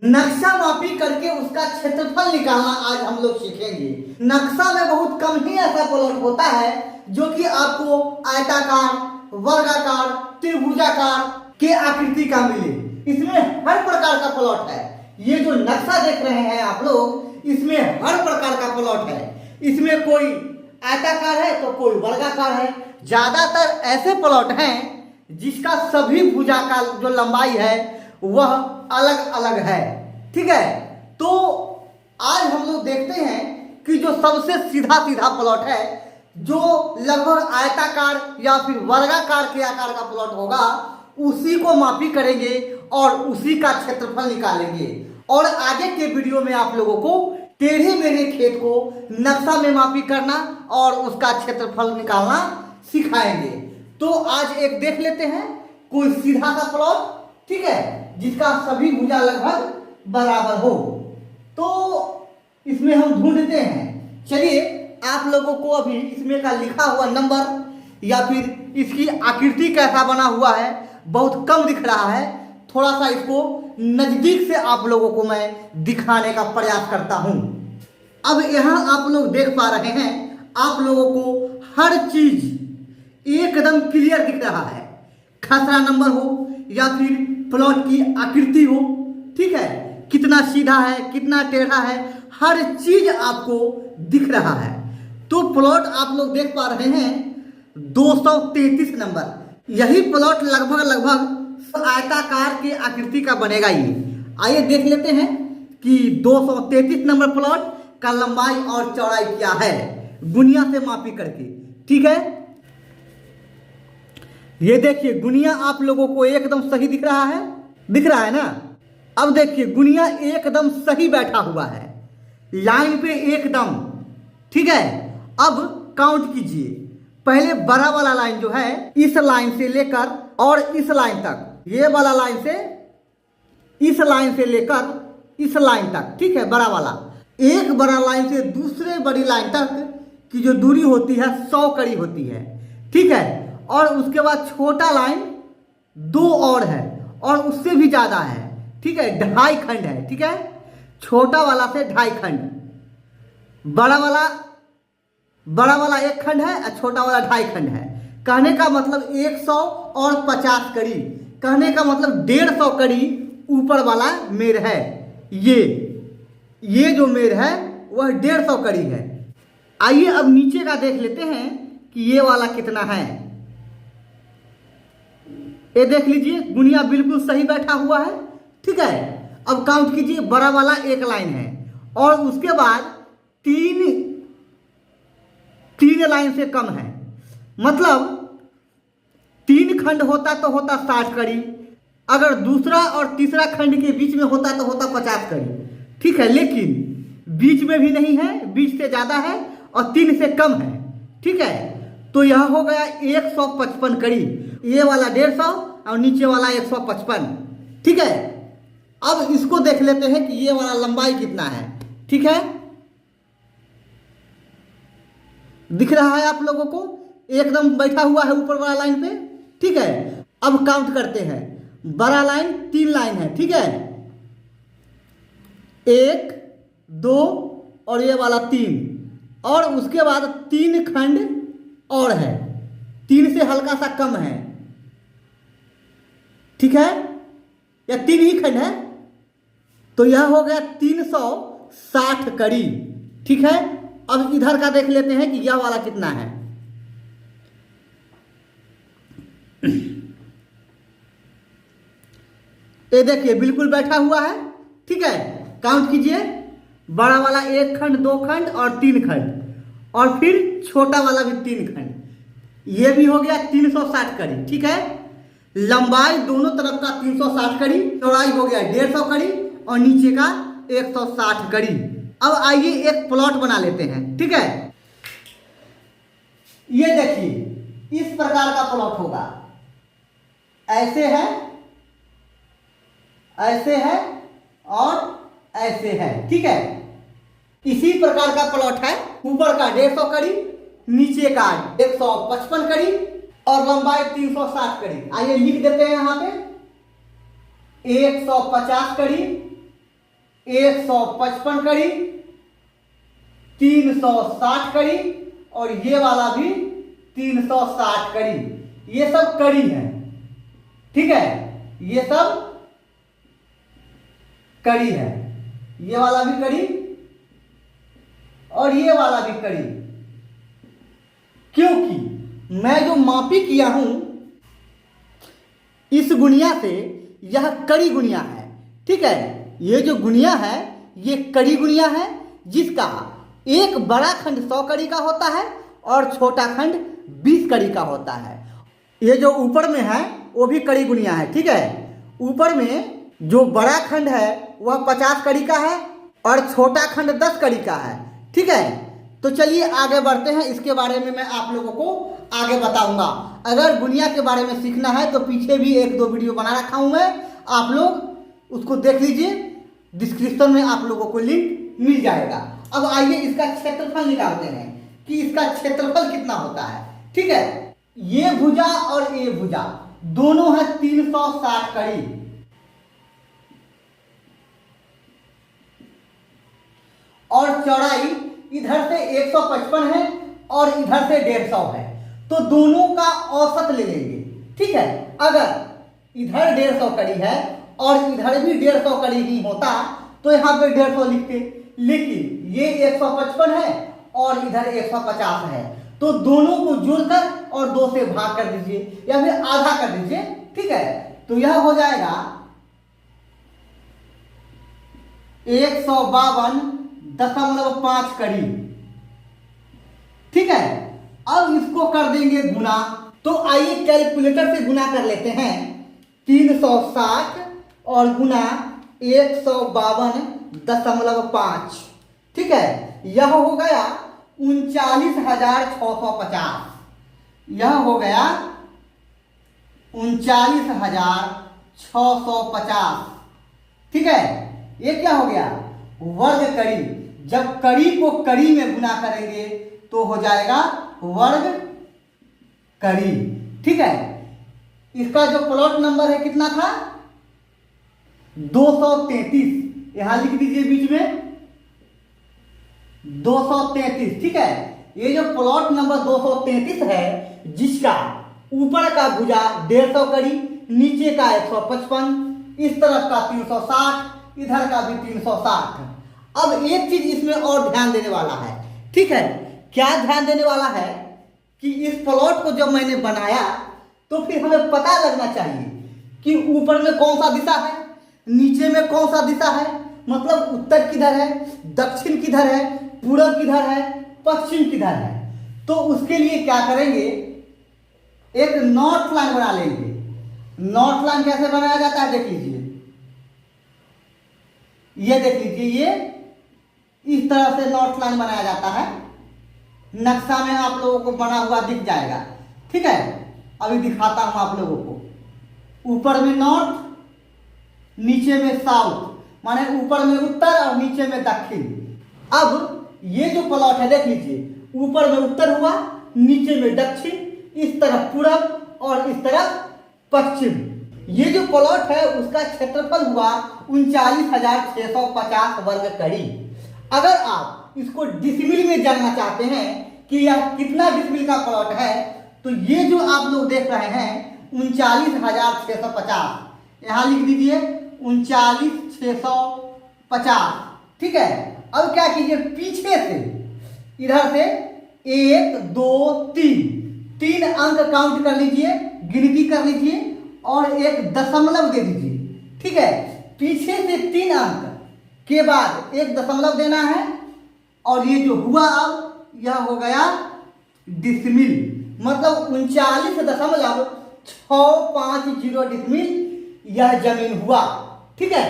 नक्शा मापी करके उसका क्षेत्रफल निकालना आज हम लोग सीखेंगे। नक्शा में बहुत कम ही ऐसा प्लॉट होता है जो कि आपको आयताकार, वर्गाकार, त्रिभुजाकार के आकृति का मिले। इसमें हर प्रकार का प्लॉट है। ये जो नक्शा देख रहे हैं आप लोग, इसमें हर प्रकार का प्लॉट है। इसमें कोई आयताकार है तो कोई वर्गाकार है। ज्यादातर ऐसे प्लॉट हैं जिसका सभी भुजा का जो लंबाई है वह अलग अलग है। ठीक है, तो आज हम लोग देखते हैं कि जो सबसे सीधा सीधा प्लॉट है, जो लगभग आयताकार या फिर वर्गाकार के आकार का प्लॉट होगा, उसी को मापी करेंगे और उसी का क्षेत्रफल निकालेंगे। और आगे के वीडियो में आप लोगों को टेढ़े मेढ़े खेत को नक्शा में मापी करना और उसका क्षेत्रफल निकालना सिखाएंगे। तो आज एक देख लेते हैं, कोई सीधा सा प्लॉट, ठीक है, जिसका सभी भुजा लगभग बराबर हो। तो इसमें हम ढूंढते हैं। चलिए, आप लोगों को अभी इसमें का लिखा हुआ नंबर या फिर इसकी आकृति कैसा बना हुआ है बहुत कम दिख रहा है। थोड़ा सा इसको नजदीक से आप लोगों को मैं दिखाने का प्रयास करता हूं। अब यहाँ आप लोग देख पा रहे हैं, आप लोगों को हर चीज एकदम क्लियर दिख रहा है। खसरा नंबर हो या फिर प्लॉट की आकृति हो, ठीक है, कितना सीधा है, कितना टेढ़ा है, हर चीज आपको दिख रहा है। तो प्लॉट आप लोग देख पा रहे हैं 233 नंबर। यही प्लॉट लगभग आयताकार की आकृति का बनेगा। ये आइए देख लेते हैं कि 233 नंबर प्लॉट का लंबाई और चौड़ाई क्या है गुनिया से मापी करके। ठीक है, ये देखिए गुनिया आप लोगों को एकदम सही दिख रहा है ना। अब देखिए गुनिया एकदम सही बैठा हुआ है, लाइन पे एकदम, ठीक है। अब काउंट कीजिए, पहले बड़ा वाला लाइन जो है इस लाइन से लेकर और इस लाइन तक, ये वाला लाइन से इस लाइन से लेकर इस लाइन तक, ठीक है, बड़ा वाला। एक बड़ा लाइन से दूसरे बड़ी लाइन तक की जो दूरी होती है 100 कड़ी होती है, ठीक है। और उसके बाद छोटा लाइन 2 और है और उससे भी ज्यादा है, ठीक है, 2.5 खंड है, ठीक है। छोटा वाला से 2.5 खंड, बड़ा वाला 1 खंड है और छोटा वाला 2.5 खंड है। कहने का मतलब 100 और 50 कड़ी, कहने का मतलब 150 कड़ी ऊपर वाला मेड़ है। ये जो मेड़ है वह 150 कड़ी है। आइए अब नीचे का देख लेते हैं कि ये वाला कितना है। ये देख लीजिए गुनिया बिल्कुल सही बैठा हुआ है, ठीक है। अब काउंट कीजिए, बड़ा वाला 1 लाइन है और उसके बाद 3 लाइन से कम है, मतलब 3 खंड होता तो होता 60 कड़ी, अगर दूसरा और तीसरा खंड के बीच में होता तो होता 50 कड़ी, ठीक है। लेकिन बीच में भी नहीं है, बीच से ज्यादा है और 3 से कम है, ठीक है। तो यह हो गया 155 कड़ी, ये वाला 150 और नीचे वाला 155, ठीक है। अब इसको देख लेते हैं कि ये वाला लंबाई कितना है, ठीक है। दिख रहा है आप लोगों को, एकदम बैठा हुआ है ऊपर वाला लाइन पे, ठीक है। अब काउंट करते हैं, बड़ा लाइन 3 लाइन है, ठीक है, 1 2 और ये वाला 3, और उसके बाद 3 खंड और है, 3 से हल्का सा कम है, ठीक है, या 3 ही खंड है। तो यह हो गया 360 कड़ी, ठीक है। अब इधर का देख लेते हैं कि यह वाला कितना है। ये देखिए बिल्कुल बैठा हुआ है, ठीक है। काउंट कीजिए, बड़ा वाला 1 खंड 2 खंड और 3 खंड, और फिर छोटा वाला भी 3 खंड। ये भी हो गया 360 कड़ी, ठीक है। लंबाई दोनों तरफ का 360 कड़ी, चौड़ाई हो गया 150 कड़ी और नीचे का 160 कड़ी। अब आइए एक प्लॉट बना लेते हैं, ठीक है। ये देखिए इस प्रकार का प्लॉट होगा, ऐसे है, ऐसे है और ऐसे है, ठीक है। इसी प्रकार का प्लॉट है। ऊपर का 150 कड़ी, नीचे का 155 कड़ी और लंबाई 360 कड़ी। आइए लिख देते हैं यहाँ पे 150 कड़ी 155 कड़ी, 360 कड़ी और ये वाला भी 360 कड़ी। ये सब कड़ी है, ठीक है, ये सब कड़ी है। ये वाला भी कड़ी और ये वाला भी कड़ी, क्योंकि मैं जो मापी किया हूं इस गुनिया से यह कड़ी गुनिया है, ठीक है। ये जो गुनिया है ये कड़ी गुनिया है, जिसका एक बड़ा खंड 100 कड़ी का होता है और छोटा खंड 20 कड़ी का होता है। ये जो ऊपर में है वो भी कड़ी गुनिया है, ठीक है। ऊपर में जो बड़ा खंड है वह 50 कड़ी का है और छोटा खंड 10 कड़ी का है, ठीक है। तो चलिए आगे बढ़ते हैं, इसके बारे में मैं आप लोगों को आगे बताऊंगा। अगर गुनिया के बारे में सीखना है तो पीछे भी 1-2 वीडियो बना रखा हूं मैं, आप लोग उसको देख लीजिए, डिस्क्रिप्शन में आप लोगों को लिंक मिल जाएगा। अब आइए इसका क्षेत्रफल निकालते हैं कि इसका क्षेत्रफल कितना होता है, ठीक है। ये भुजा और ये भुजा दोनों है 360 कड़ी, और चौड़ाई इधर से 155 है और इधर से 150 है, तो दोनों का औसत ले लेंगे, ठीक है। अगर इधर 150 कड़ी है और इधर भी 150 कड़ी ही होता तो यहाँ पे 150 लिखते, लेकिन ये 155 है और इधर 150 है, तो दोनों को जोड़कर और 2 से भाग कर दीजिए या फिर आधा कर दीजिए, ठीक है। तो यह हो जाएगा 152.5 कड़ी, ठीक है। अब इसको कर देंगे गुना, तो आइए कैलकुलेटर से गुना कर लेते हैं। 360 और गुना 152.5, ठीक है। यह हो गया 39,650, यह हो गया 39,650, ठीक है। ये क्या हो गया, वर्ग कड़ी। जब कड़ी को कड़ी में गुना करेंगे तो हो जाएगा वर्ग कड़ी, ठीक है। इसका जो प्लॉट नंबर है कितना था, 233, यहां लिख दीजिए बीच में 233, ठीक है। ये जो प्लॉट नंबर 233 है, जिसका ऊपर का भुजा 150 कड़ी, नीचे का 155, इस तरफ का 360, इधर का भी 360। अब एक चीज इसमें और ध्यान देने वाला है, ठीक है। क्या ध्यान देने वाला है कि इस प्लॉट को जब मैंने बनाया तो फिर हमें पता लगना चाहिए कि ऊपर में कौन सा दिशा है, नीचे में कौन सा दिशा है, मतलब उत्तर किधर है, दक्षिण किधर है, पूरब किधर है, पश्चिम किधर है। तो उसके लिए क्या करेंगे, एक नॉर्थ लाइन बना लेंगे। नॉर्थ लाइन कैसे बनाया जाता है देख लीजिए, ये देख लीजिए, ये इस तरह से नॉर्थ लाइन बनाया जाता है। नक्शा में आप लोगों को बना हुआ दिख जाएगा, ठीक है। अभी दिखाता हूं आप लोगों को। ऊपर में नॉर्थ, नीचे में साउथ, माने ऊपर में उत्तर और नीचे में दक्षिण। अब ये जो प्लॉट है देख लीजिए, ऊपर में उत्तर हुआ, नीचे में दक्षिण, इस तरफ पूरब और इस तरफ पश्चिम। ये जो प्लॉट है उसका क्षेत्रफल हुआ 39,650 वर्ग कड़ी। अगर आप इसको डिसिमिल में जानना चाहते हैं कि यह कितना डिसिमिल का प्लॉट है, तो ये जो आप लोग देख रहे हैं 39,650, यहां लिख दीजिए 39,650, ठीक है। अब क्या कीजिए, पीछे से इधर से 1 2 3 अंक काउंट कर लीजिए, गिनती कर लीजिए और एक दशमलव दे दीजिए, ठीक है। पीछे से 3 अंक के बाद एक दशमलव देना है, और ये जो हुआ अब यह हो गया डिसिमिल, मतलब 39.650 डिसिमिल यह जमीन हुआ, ठीक है।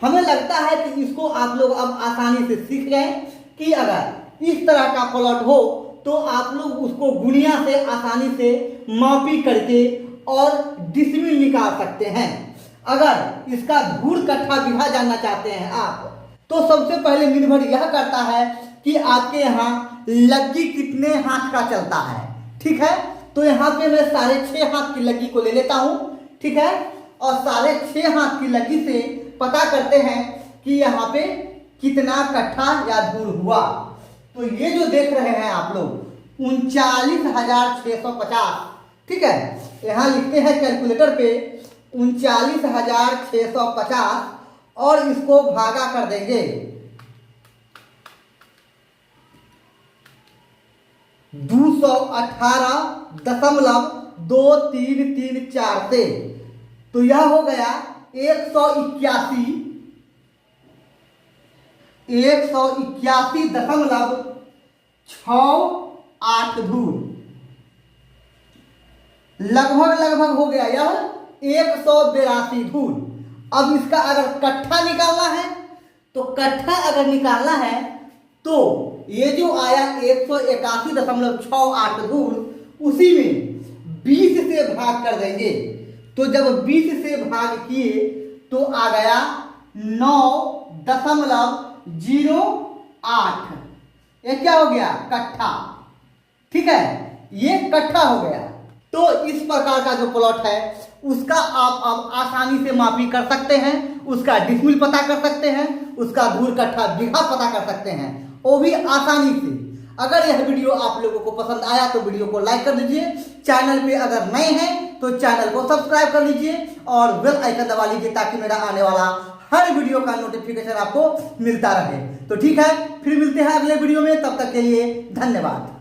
हमें लगता है कि इसको आप लोग अब आसानी से सीख गए कि अगर इस तरह का प्लॉट हो तो आप लोग उसको गुणिया से आसानी से मापी करके और डिसिमिल निकाल सकते हैं। अगर इसका धूल कट्ठा बीघा जानना चाहते हैं आप, तो सबसे पहले निर्भर यह करता है कि आपके यहाँ लग्गी कितने हाथ का चलता है, ठीक है। तो यहाँ पे मैं 6.5 हाथ की लग्गी को ले लेता हूँ, ठीक है। और 6.5 हाथ की लग्गी से पता करते हैं कि यहाँ पे कितना कट्ठा या धूर हुआ। तो ये जो देख रहे हैं आप लोग 39,650, ठीक है, यहाँ लिखते हैं कैलकुलेटर पे 39,650 और इसको भागा कर देंगे 218.2334 से, तो यह हो गया 181.68 धूर, लगभग हो गया यह 182 धूर। अब इसका अगर कट्ठा निकालना है तो कट्ठा अगर निकालना है तो ये जो आया 181.68 धूर, उसी में 20 से भाग कर देंगे। तो जब 20 से भाग किए तो आ गया 9.08। ये क्या हो गया? कट्ठा। ठीक है, ये कट्ठा हो गया। तो इस प्रकार का जो प्लॉट है उसका आप अब आसानी से मापी कर सकते हैं, उसका डिसमिल पता कर सकते हैं, उसका धूर कट्ठा बीघा पता कर सकते हैं, वो भी आसानी से। अगर यह वीडियो आप लोगों को पसंद आया तो वीडियो को लाइक कर दीजिए, चैनल पे अगर नए हैं तो चैनल को सब्सक्राइब कर लीजिए और बेल आइकन दबा लीजिए ताकि मेरा आने वाला हर वीडियो का नोटिफिकेशन आपको मिलता रहे। तो ठीक है, फिर मिलते हैं अगले वीडियो में, तब तक के लिए धन्यवाद।